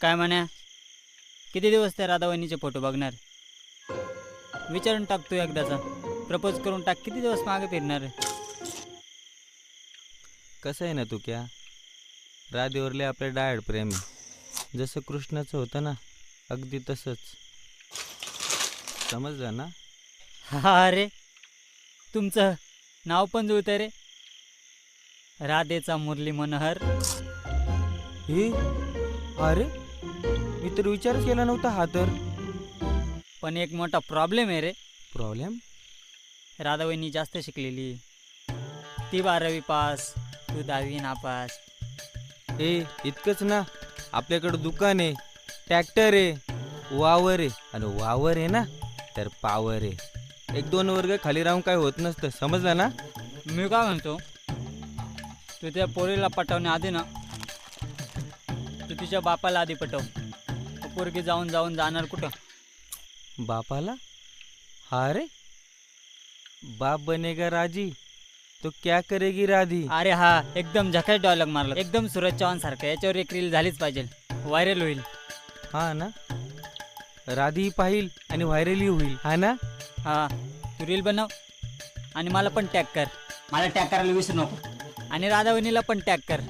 काय म्हण्या, किती दिवस त्या राधावहिनीचे फोटो बघणार? विचारून टाक तू एकदाचा. प्रपोज करून टाक, किती दिवस मागे फिरणार आहे? कसं आहे ना तू क्या, राधेवरले आपल्या डायड प्रेम आहे. जसं कृष्णाचं होतं ना, अगदी तसंच. समजलं ना? हा रे, तुमचं नाव पण जुळतं रे. राधेचा मुरली मनोहर. हे अरे, मी तर विचारच केला नव्हता हा तर. पण एक मोठा प्रॉब्लेम आहे रे. प्रॉब्लेम? राधावहिनी जास्त शिकलेली. ती 12वी पास, तू 10वी नापास. इतकंच ना, आपल्याकडं दुकान आहे, ट्रॅक्टर आहे, वावर आहे. आणि वावर आहे ना तर पावर आहे. 1-2 वर्ग खाली राहून काय होत नसतं. समजलं ना? मी काय म्हणतो, तू त्या पोरीला पटवण्या आधी ना, तू तिच्या बापाला आधी पटव. पोरगी जाऊन जाऊन जाणार कुठं? बापाला? हा रे, बाप बनेगा राजी तो क्या करेगी राधी. अरे हा, एकदम झकास डायलॉग मारला, एकदम सूरज चव्हाण सारखं. याच्यावर एक रील झालीच पाहिजे, व्हायरल होईल. हा ना, राधी पाहिल आणि व्हायरलही होईल. हा ना? हा, तू रील बनव आणि मला पण टॅग कर. मला टॅग करायला विसरू नको. आणि राधावहिनीला पण टॅग कर.